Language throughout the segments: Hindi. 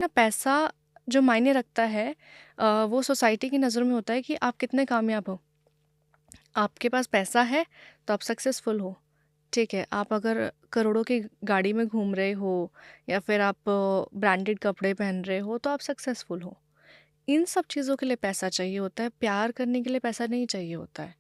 ना पैसा जो मायने रखता है वो सोसाइटी की नज़रों में होता है कि आप कितने कामयाब हो। आपके पास पैसा है तो आप सक्सेसफुल हो। ठीक है, आप अगर करोड़ों की गाड़ी में घूम रहे हो या फिर आप ब्रांडेड कपड़े पहन रहे हो तो आप सक्सेसफुल हो। इन सब चीज़ों के लिए पैसा चाहिए होता है, प्यार करने के लिए पैसा नहीं चाहिए होता है।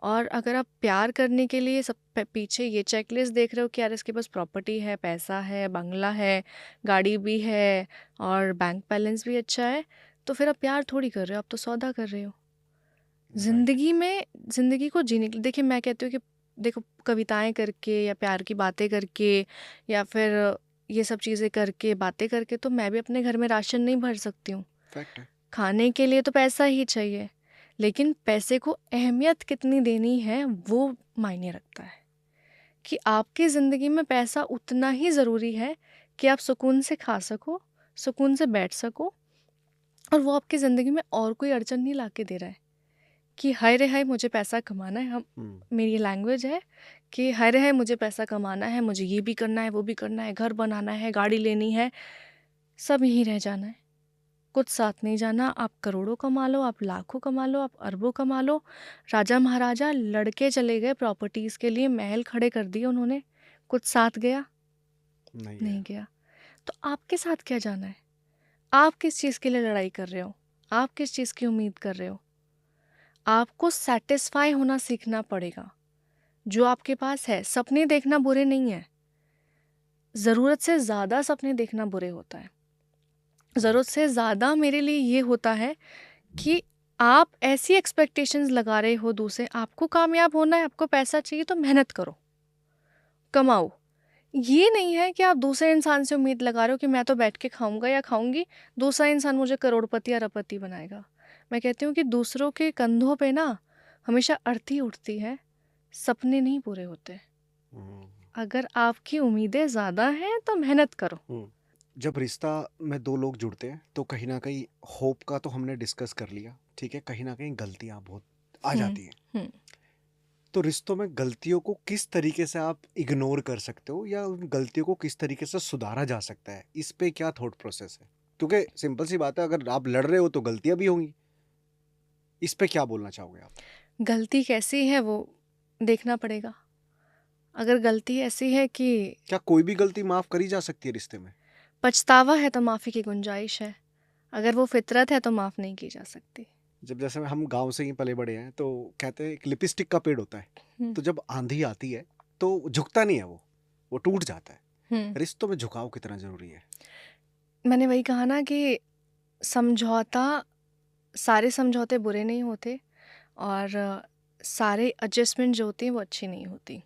और अगर आप प्यार करने के लिए सब पीछे ये चेकलिस्ट देख रहे हो कि यार इसके पास प्रॉपर्टी है, पैसा है, बंगला है, गाड़ी भी है और बैंक बैलेंस भी अच्छा है, तो फिर आप प्यार थोड़ी कर रहे हो, आप तो सौदा कर रहे हो। राइट। ज़िंदगी में ज़िंदगी को जीने के लिए देखिए, मैं कहती हूँ कि देखो, कविताएं करके या प्यार की बातें करके या फिर ये सब चीज़ें करके बातें करके तो मैं भी अपने घर में राशन नहीं भर सकती हूँ। फैक्ट है। खाने के लिए तो पैसा ही चाहिए, लेकिन पैसे को अहमियत कितनी देनी है वो मायने रखता है। कि आपकी ज़िंदगी में पैसा उतना ही ज़रूरी है कि आप सुकून से खा सको, सुकून से बैठ सको, और वो आपकी ज़िंदगी में और कोई अड़चन नहीं ला के दे रहा है कि हाय रे हाय मुझे पैसा कमाना है। हम हम्म। मेरी लैंग्वेज है कि हाय रे हाय मुझे पैसा कमाना है, मुझे ये भी करना है, वो भी करना है, घर बनाना है, गाड़ी लेनी है, सब यहीं रह जाना है। कुछ साथ नहीं जाना। आप करोड़ों कमा लो, आप लाखों कमा लो, आप अरबों कमा लो। राजा महाराजा लड़के चले गए प्रॉपर्टीज के लिए, महल खड़े कर दिए उन्होंने। कुछ साथ गया? नहीं नहीं गया। गया। तो आपके साथ क्या जाना है? आप किस चीज़ के लिए लड़ाई कर रहे हो? आप किस चीज़ की उम्मीद कर रहे हो? आपको सेटिस्फाई होना सीखना पड़ेगा। जो आपके पास है, सपने देखना बुरे नहीं है। ज़रूरत से ज़्यादा सपने देखना बुरे होता है। ज़रूरत राइट। से ज़्यादा मेरे लिए ये होता है कि आप ऐसी एक्सपेक्टेशंस लगा रहे हो दूसरे, आपको कामयाब होना है, आपको पैसा चाहिए तो मेहनत करो, कमाओ। ये नहीं है कि आप दूसरे इंसान से उम्मीद लगा रहे हो कि मैं तो बैठ के खाऊंगा या खाऊंगी, दूसरा इंसान मुझे करोड़पति या अरबपति बनाएगा। मैं कहती हूँ कि दूसरों के कंधों पे ना हमेशा अर्थी उठती है, सपने नहीं पूरे होते। हम्म। अगर आपकी उम्मीदें ज़्यादा हैं तो मेहनत करो। हम्म। जब रिश्ता में दो लोग जुड़ते हैं तो कहीं ना कहीं होप का तो हमने डिस्कस कर लिया, ठीक है, कहीं ना कहीं गलतियां बहुत आ हम्म। जाती हैं। हम्म। तो रिश्तों में गलतियों को किस तरीके से आप इग्नोर कर सकते हो या उन गलतियों को किस तरीके से सुधारा जा सकता है, इस पे क्या थॉट प्रोसेस है? क्योंकि सिंपल सी बात है, अगर आप लड़ रहे हो तो गलतियां भी होंगी। इस पे क्या बोलना चाहोगे आप? गलती कैसी है वो देखना पड़ेगा। अगर गलती ऐसी है कि क्या कोई भी गलती माफ करी जा सकती है रिश्ते में? पछतावा है तो माफ़ी की गुंजाइश है। अगर वो फितरत है तो माफ़ नहीं की जा सकती। जब जैसे हम गांव से ही पले बड़े हैं तो कहते हैं एक लिपस्टिक का पेड़ होता है, हम्म। तो जब आंधी आती है तो झुकता नहीं है, वो टूट जाता है। हम्म। रिश्तों में झुकाव कितना जरूरी है? मैंने वही कहा ना कि समझौता, सारे समझौते बुरे नहीं होते, और सारे एडजस्टमेंट जो होती हैं वो अच्छी नहीं होती।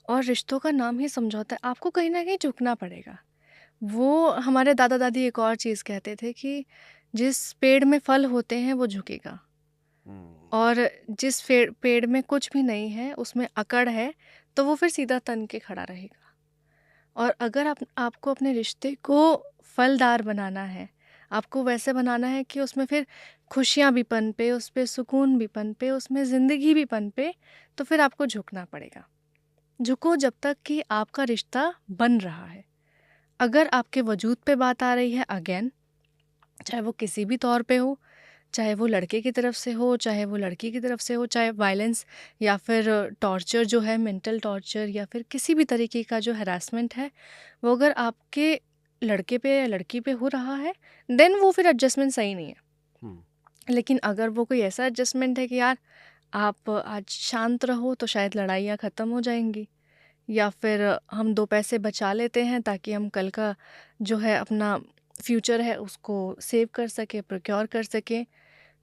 और रिश्तों का नाम ही समझौता है, आपको कहीं ना कहीं झुकना पड़ेगा। वो हमारे दादा दादी एक और चीज़ कहते थे कि जिस पेड़ में फल होते हैं वो झुकेगा, हम्म। और जिस पेड़ में कुछ भी नहीं है उसमें अकड़ है तो वो फिर सीधा तन के खड़ा रहेगा। और अगर आपको अपने रिश्ते को फलदार बनाना है, आपको वैसे बनाना है कि उसमें फिर खुशियाँ भी पनपे, उस पे सुकून भी पनपे, उसमें ज़िंदगी भी पनपे, तो फिर आपको झुकना पड़ेगा। झुको जब तक कि आपका रिश्ता बन रहा है। अगर आपके वजूद पे बात आ रही है अगेन, चाहे वो किसी भी तौर पे हो, चाहे वो लड़के की तरफ से हो, चाहे वो लड़की की तरफ से हो, चाहे वायलेंस या फिर टॉर्चर जो है, मेंटल टॉर्चर, या फिर किसी भी तरीके का जो हरासमेंट है, वो अगर आपके लड़के पे या लड़की पे हो रहा है, देन वो फिर एडजस्टमेंट सही नहीं है। हम्म। लेकिन अगर वो कोई ऐसा एडजस्टमेंट है कि यार आप आज शांत रहो तो शायद लड़ाइयाँ ख़त्म हो जाएंगी, या फिर हम दो पैसे बचा लेते हैं ताकि हम कल का जो है अपना फ्यूचर है उसको सेव कर सके, प्रोक्योर कर सके,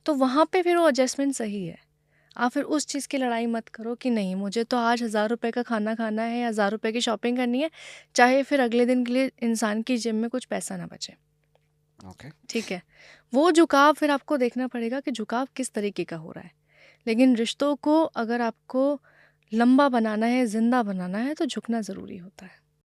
तो वहाँ पे फिर वो एडजस्टमेंट सही है। आप फिर उस चीज़ की लड़ाई मत करो कि नहीं मुझे तो आज 1000 रुपये का खाना खाना है या 1000 रुपये की शॉपिंग करनी है, चाहे फिर अगले दिन के लिए इंसान की जेब में कुछ पैसा ना बचे। ओके। ठीक है, वो झुकाव फिर आपको देखना पड़ेगा कि झुकाव किस तरीके का हो रहा है। लेकिन रिश्तों को अगर आपको लंबा बनाना है, ज़िंदा बनाना है, तो झुकना ज़रूरी होता है।